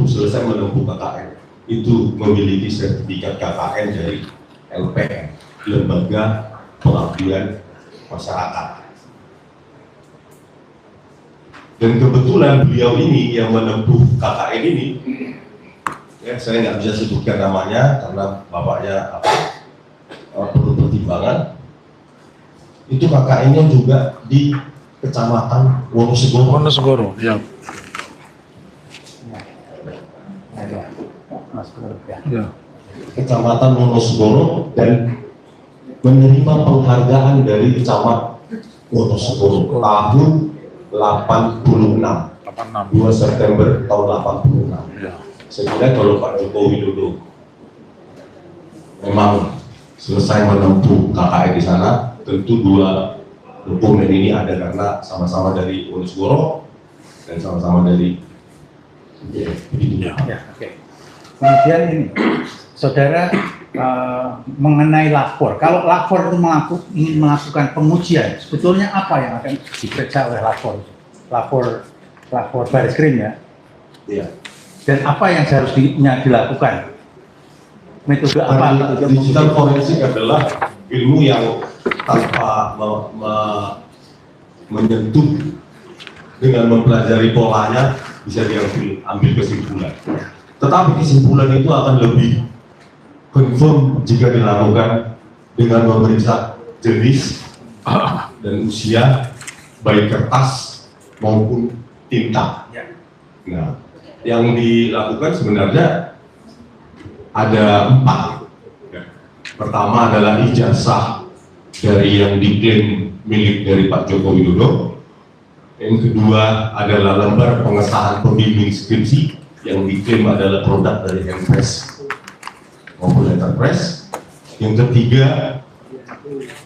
Speaker 1: selesai menempuh KKN itu memiliki sertifikat KKN dari LPM, Lembaga Pengabdian Masyarakat. Dan kebetulan beliau ini yang menempuh KKN ini, ya saya nggak bisa sebutkan namanya karena bapaknya perlu pertimbangan. Itu KKN-nya juga di Kecamatan Wonosegoro.
Speaker 4: Wonosegoro, ya. Ya.
Speaker 1: Kecamatan Wonosegoro, dan menerima penghargaan dari Camat Wonosegoro tahun 86, 2 September tahun 86.
Speaker 4: Ya.
Speaker 1: Saya kira kalau Pak Joko Widodo memang selesai menempuh KKN di sana, tentu 2 dokumen ini ada karena sama-sama dari Wonosegoro dan sama-sama dari begitu.
Speaker 3: Ya, oke. Kemudian ini, saudara mengenai lapor. Kalau lapor itu ingin melakukan pengujian, sebetulnya apa yang akan diperiksa oleh lapor baris krim ya?
Speaker 1: Iya.
Speaker 3: Dan apa yang seharusnya dilakukan? Metode apa?
Speaker 1: Digital forensik adalah ilmu yang tanpa menyentuh, dengan mempelajari polanya bisa diambil kesimpulan. Tetapi kesimpulan itu akan lebih confirm jika dilakukan dengan memeriksa jenis dan usia baik kertas maupun tinta. Nah, yang dilakukan sebenarnya ada 4. Pertama adalah ijazah dari yang diklaim milik dari Pak Joko Widodo. Yang kedua adalah lembar pengesahan pembimbing skripsi yang diklaim adalah produk dari Hempres maupun Enterprise. Yang ketiga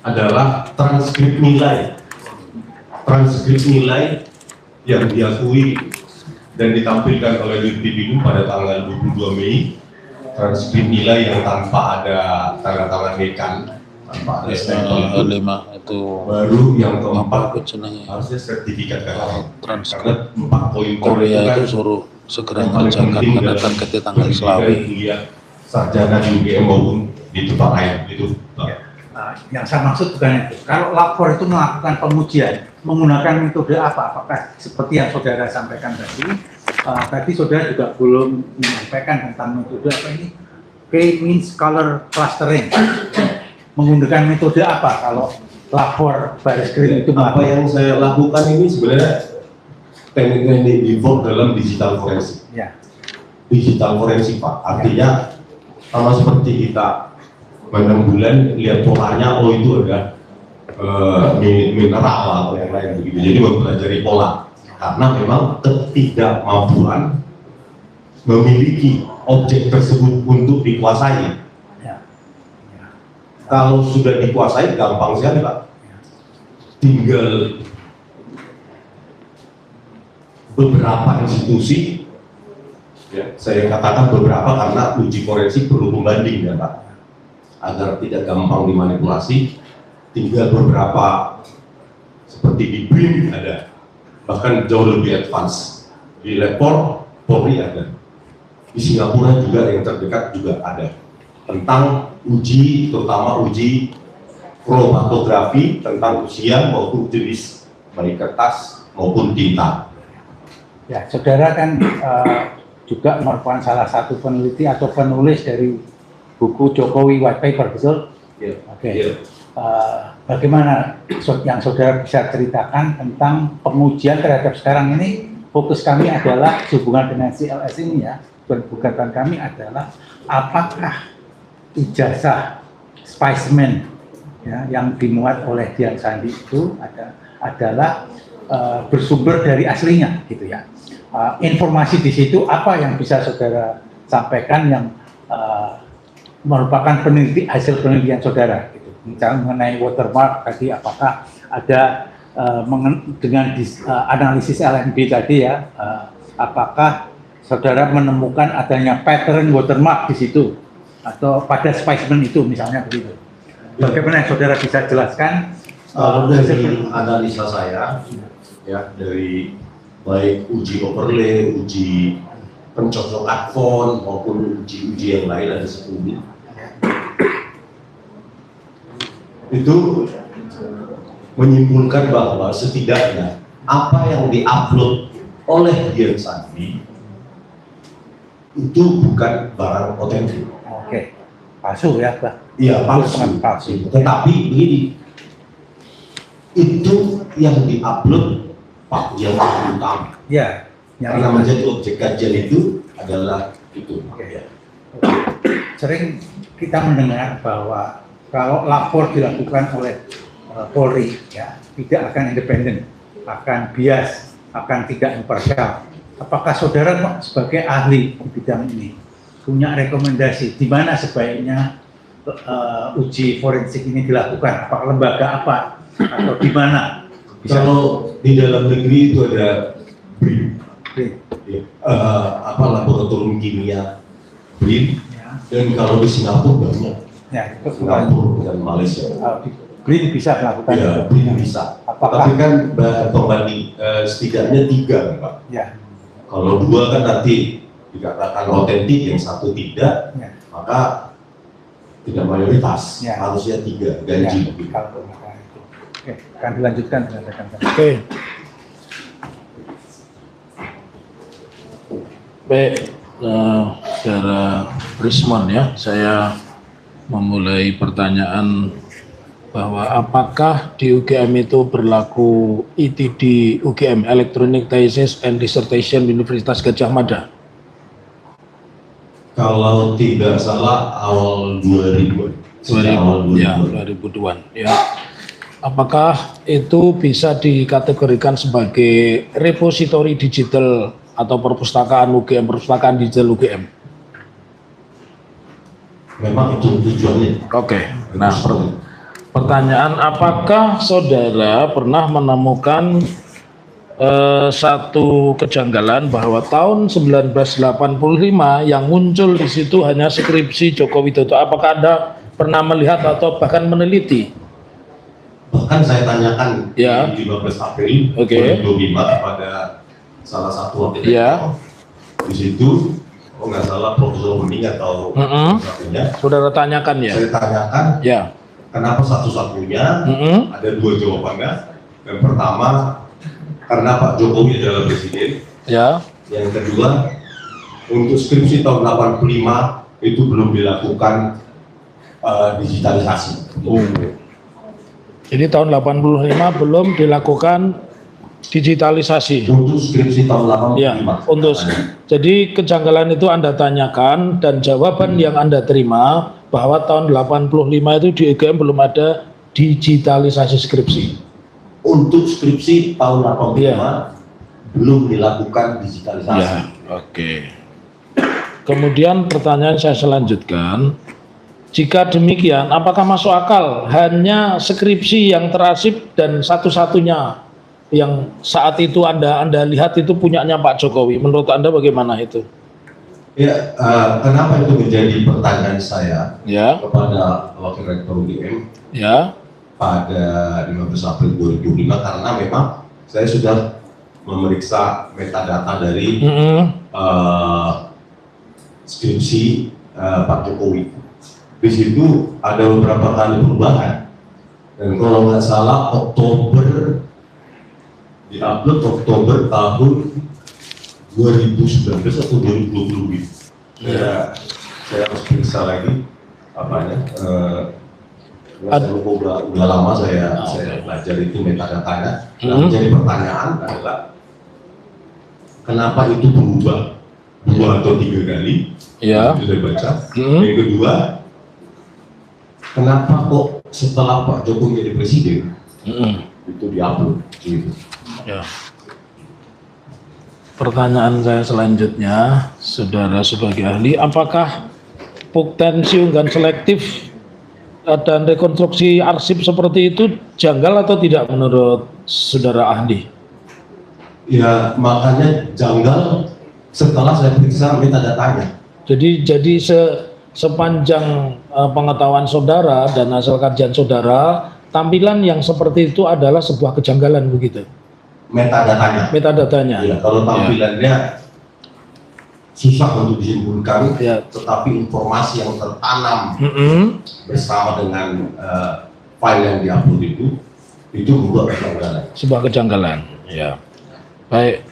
Speaker 1: adalah transkrip nilai yang diakui dan ditampilkan oleh Dirtipidum pada tanggal 22 Mei. Transkrip nilai yang tanpa ada tanda tangan dekan, tanpa ada stempel itu.
Speaker 4: Itu
Speaker 1: Baru yang keempat
Speaker 4: jenenge
Speaker 1: harusnya sertifikat KKN.
Speaker 4: transkrip
Speaker 1: Karena 4 poin
Speaker 4: Korea
Speaker 1: kan
Speaker 4: itu suruh segera
Speaker 1: yang paling
Speaker 4: mengerjakan
Speaker 1: penting
Speaker 4: karena
Speaker 1: dalam
Speaker 4: targetnya tanggal
Speaker 1: pendidikan
Speaker 4: selawi.
Speaker 1: kuliah sarjana di UGM maupun di tempat lain itu.
Speaker 3: Yang saya maksud bukan itu. Kalau lapor itu melakukan pengujian, menggunakan metode apa? Apakah seperti yang saudara sampaikan tadi? Tadi saudara juga belum menyampaikan tentang metode apa ini? K-means color clustering. Menggunakan metode apa kalau lapor baris krim itu?
Speaker 1: Apa yang saya lakukan ini sebenarnya teknik-teknik default dalam digital forensik.
Speaker 3: Ya.
Speaker 1: Digital forensik, Pak. Artinya sama seperti kita 6 bulan lihat polanya, oh itu ada mineral atau yang lain begitu. Jadi mempelajari pola. Karena memang ketidakmampuan memiliki objek tersebut untuk dikuasai.
Speaker 3: Ya.
Speaker 1: Kalau sudah dikuasai gampang sekali, Pak. Tinggal beberapa institusi, ya, saya katakan beberapa karena uji forensik perlu pembanding ya Pak, agar tidak gampang dimanipulasi. Tinggal beberapa seperti seperti di BRIN ada, bahkan jauh lebih advance. Di Lepor, Polri ada. Di Singapura juga yang terdekat juga ada. Tentang uji, terutama uji kromatografi tentang usia maupun jenis baik kertas maupun tinta.
Speaker 3: Ya, saudara kan juga merupakan salah satu peneliti atau penulis dari buku Jokowi White Paper, betul?
Speaker 1: Ya.
Speaker 3: Oke.
Speaker 1: Ya.
Speaker 3: Bagaimana yang saudara bisa ceritakan tentang pengujian terhadap sekarang ini? Fokus kami adalah hubungan dengan CLS ini ya. Gugatan kami adalah apakah ijazah specimen ya, yang dimuat oleh Dian Sandi itu adalah bersumber dari aslinya gitu ya. Informasi di situ apa yang bisa saudara sampaikan yang merupakan hasil penelitian saudara gitu. Misalnya mengenai watermark tadi, apakah ada dengan analisis LNB tadi ya, apakah saudara menemukan adanya pattern watermark di situ atau pada spesimen itu misalnya begitu. Bagaimana saudara bisa jelaskan?
Speaker 1: Dari analisa saya, ya dari baik uji overlay, uji pencocokan font maupun uji yang lain ada 10. Itu menyimpulkan bahwa setidaknya apa yang diupload oleh Dian Sandi itu bukan barang otentik.
Speaker 3: Oke, palsu ya, Pak?
Speaker 1: Iya, palsu.
Speaker 3: Palsu.
Speaker 1: Tetapi begini, itu yang diupload Pak Jamal Utama.
Speaker 3: Ya,
Speaker 1: Karena menjadi objek kajian itu adalah itu.
Speaker 3: Oke. Sering kita mendengar bahwa kalau lapor dilakukan oleh Polri, ya tidak akan independen, akan bias, akan tidak imparsial. Apakah saudara sebagai ahli di bidang ini punya rekomendasi di mana sebaiknya uji forensik ini dilakukan? Apakah lembaga apa atau di mana?
Speaker 1: Kalau di dalam negeri itu ada BRIN, ya, laboratorium kimia BRIN,
Speaker 3: Ya.
Speaker 1: dan kalau di Singapura banyak,
Speaker 3: Ya,
Speaker 1: Singapura dan Malaysia.
Speaker 3: BRIN bisa melakukan
Speaker 1: Ya,
Speaker 3: itu.
Speaker 1: BRIN bisa.
Speaker 3: Apakah?
Speaker 1: Tapi kan pembanding setidaknya 3, Pak.
Speaker 3: Ya,
Speaker 1: Kalau 2 kan nanti dikatakan otentik, yang 1 tidak,
Speaker 3: ya.
Speaker 1: maka tidak mayoritas,
Speaker 3: Ya.
Speaker 1: harusnya 3, ganjil.
Speaker 3: Ya, kalau itu. Oke, akan dilanjutkan dengan rekan-rekan.
Speaker 4: Oke. Baik, saudara Rismon ya, saya memulai pertanyaan bahwa apakah di UGM itu berlaku ITD UGM, Electronic Thesis and Dissertation Universitas Gadjah Mada?
Speaker 1: Kalau tidak salah awal 2000, awal
Speaker 4: 2000-an ya. Apakah itu bisa dikategorikan sebagai repositori digital atau perpustakaan UGM, perpustakaan digital UGM?
Speaker 1: memang itu tujuannya.
Speaker 4: Oke. Nah, pertanyaan, apakah saudara pernah menemukan satu kejanggalan bahwa tahun 1985 yang muncul di situ hanya skripsi Joko Widodo? Apakah Anda pernah melihat atau bahkan meneliti?
Speaker 1: Bahkan saya tanyakan
Speaker 4: Ya.
Speaker 1: di 15 April
Speaker 4: Oke.
Speaker 1: 2025 kepada salah satu wakil
Speaker 4: Ya.
Speaker 1: di situ, nggak salah Profesor Bening atau satunya.
Speaker 4: Saudara tanyakan ya?
Speaker 1: Saya tanyakan
Speaker 4: Ya.
Speaker 1: kenapa satu-satunya, ada 2 jawabannya. Yang pertama, karena Pak Jokowi adalah presiden.
Speaker 4: Ya.
Speaker 1: Yang kedua, untuk skripsi tahun 85 itu belum dilakukan digitalisasi.
Speaker 4: Jadi tahun 85 belum dilakukan digitalisasi.
Speaker 1: Untuk skripsi tahun 85.
Speaker 4: Ya, untuk jadi kejanggalan itu Anda tanyakan dan jawaban yang Anda terima bahwa tahun 85 itu di UGM belum ada digitalisasi skripsi.
Speaker 1: Untuk skripsi tahun 85
Speaker 4: Ya.
Speaker 1: belum dilakukan digitalisasi.
Speaker 4: Ya, oke. Kemudian pertanyaan saya selanjutkan, jika demikian, apakah masuk akal hanya skripsi yang terarsip dan satu-satunya yang saat itu Anda lihat itu punyanya Pak Jokowi? Menurut Anda bagaimana itu?
Speaker 1: Ya, kenapa itu menjadi pertanyaan saya
Speaker 4: Ya,
Speaker 1: kepada Wakil Rektor UGM?
Speaker 4: ya,
Speaker 1: pada 15 April 2025 karena memang saya sudah memeriksa metadata dari skripsi Pak Jokowi. Di situ ada beberapa kali perubahan, dan kalau nggak salah diupload Oktober tahun 2019 atau 2020 gitu. Saya harus periksa lagi apanya. Saya lupa, udah lama saya belajar itu metadatanya. Nah, jadi pertanyaan adalah kenapa itu berubah 2 atau 3 kali?
Speaker 4: Ya.
Speaker 1: Itu saya baca. Yang kedua, kenapa kok setelah Pak Jokowi jadi presiden itu diupload? Gitu.
Speaker 4: Ya. Pertanyaan saya selanjutnya, saudara sebagai ahli, apakah potensi unggahan selektif dan rekonstruksi arsip seperti itu janggal atau tidak menurut saudara ahli?
Speaker 1: Ya, makanya janggal setelah saya periksa metadatanya.
Speaker 4: Jadi sepanjang pengetahuan saudara dan hasil kajian saudara, tampilan yang seperti itu adalah sebuah kejanggalan begitu? Metadatanya.
Speaker 1: Ya, kalau tampilannya susah untuk disimpulkan, tetapi informasi yang tertanam bersama dengan file yang diupload itu membuat kejanggalan.
Speaker 4: Sebuah kejanggalan. Ya. Baik,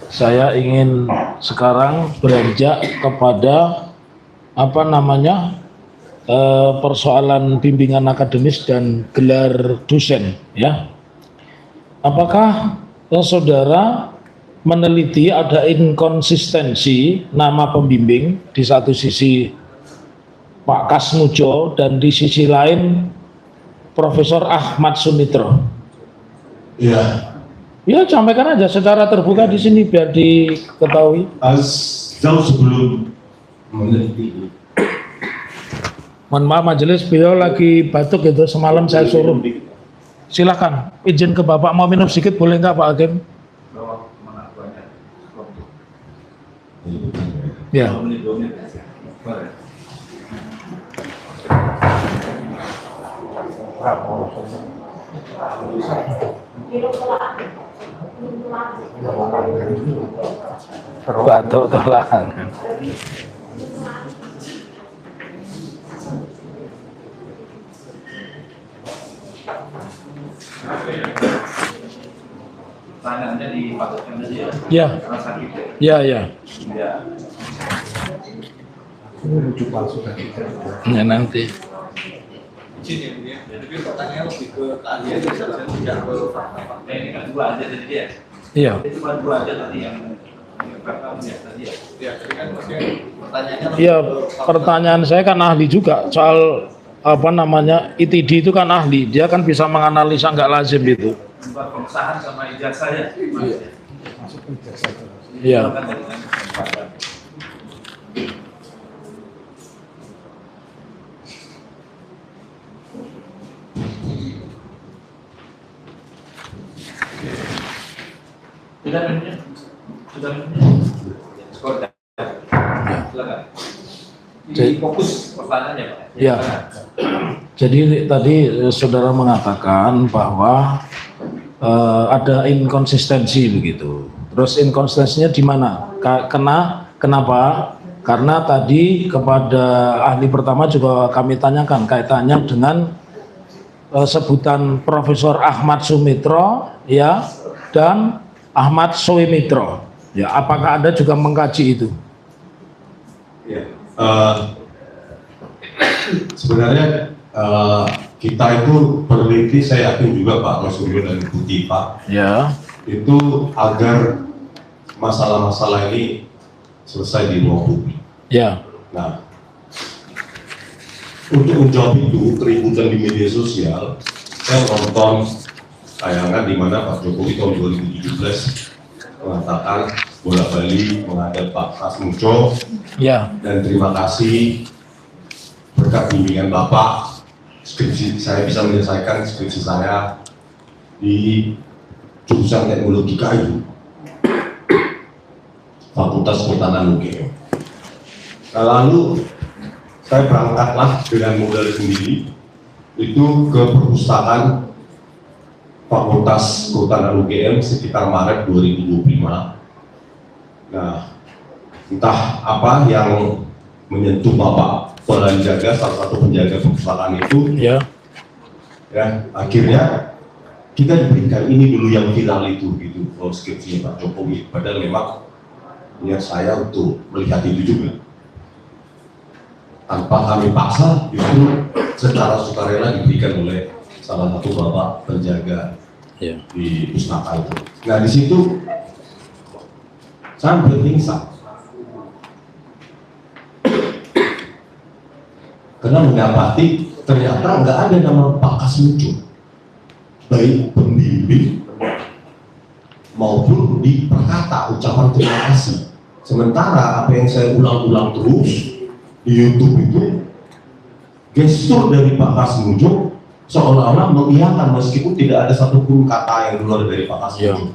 Speaker 4: saya ingin sekarang beranjak kepada persoalan bimbingan akademis dan gelar dosen, ya. Apakah saudara meneliti ada inkonsistensi nama pembimbing di satu sisi Pak Kasmujo dan di sisi lain Profesor Ahmad Sumitro?
Speaker 1: Ya.
Speaker 4: Ya, sampaikan aja secara terbuka di sini biar diketahui.
Speaker 1: Jauh sebelum meneliti.
Speaker 4: Mohon maaf majelis, beliau lagi batuk itu, semalam saya suruh. Silakan, izin ke Bapak mau minum sedikit boleh nggak Pak Hakim? Ya. Batuk tolak.
Speaker 2: Tangannya dipatutkan aja ya.
Speaker 4: Ya.
Speaker 2: Karena sakit ya.
Speaker 4: Ya, ya.
Speaker 2: Ya.
Speaker 3: Ini rujuk palsu dan tidak.
Speaker 4: Ya nanti.
Speaker 2: Sini ya. Jadi pertanyaan lebih ke keahlian saya tidak ke fakta-fakta. Ini kan 2 aja tadi ya.
Speaker 4: Iya.
Speaker 2: Itu cuma 2 aja tadi yang pertama ya tadi ya. Ya, jadi kan maksudnya pertanyaannya
Speaker 4: Iya, pertanyaan saya kan ahli juga soal ITD itu kan ahli, dia kan bisa menganalisa nggak lazim itu.
Speaker 2: buat pengesahan sama ijazah ya.
Speaker 4: Iya.
Speaker 2: Sudah minumnya? Sudah minumnya? Skor dah. Silakan. Jadi fokus pertanyaannya Pak.
Speaker 4: Ya. Jadi tadi saudara mengatakan bahwa ada inkonsistensi begitu. Terus inkonsistensinya di mana? Kenapa? Karena tadi kepada ahli pertama juga kami tanyakan kaitannya dengan sebutan Profesor Ahmad Sumitro ya dan Ahmad Sumitro. Ya, apakah Anda juga mengkaji itu?
Speaker 1: Ya. Sebenarnya kita itu peneliti, saya yakin juga Pak Mas Suryo dan Ibu Tifa,
Speaker 4: ya,
Speaker 1: itu agar masalah-masalah ini selesai di ruang publik.
Speaker 4: Ya.
Speaker 1: Nah, untuk menjawab itu keributan di media sosial, saya nonton tayangan di mana Pak Jokowi tahun 2017 mengatakan bola Bali menghadap Pak Kasmujo,
Speaker 4: ya,
Speaker 1: dan terima kasih berkat bimbingan Bapak, skripsi saya bisa menyelesaikan skripsi saya di jurusan teknologi kayu, Fakultas Pertanian UGM. Nah, lalu saya berangkatlah dengan modal sendiri itu ke perpustakaan Fakultas Kehutanan UGM sekitar Maret 2025. Nah, entah apa yang menyentuh Bapak penjaga, salah satu penjaga perpustakaan itu,
Speaker 4: Ya.
Speaker 1: ya akhirnya kita diberikan ini dulu yang viral itu gitu, skripsinya Pak Jokowi. Padahal memang niat saya untuk melihat itu juga. Tanpa kami paksa, justru secara sukarela diberikan oleh salah satu bapak penjaga
Speaker 4: Ya.
Speaker 1: di pustaka itu. Nah di situ saya berpingsan karena mendapati ternyata nggak ada nama Pak Kasmujo, baik pembimbing maupun di perkata ucapan terima kasih. Sementara apa yang saya ulang-ulang terus di YouTube itu gestur dari Pak Kasmujo seolah-olah mengiyakan meskipun tidak ada satupun kata yang keluar dari Pak Kasmujo.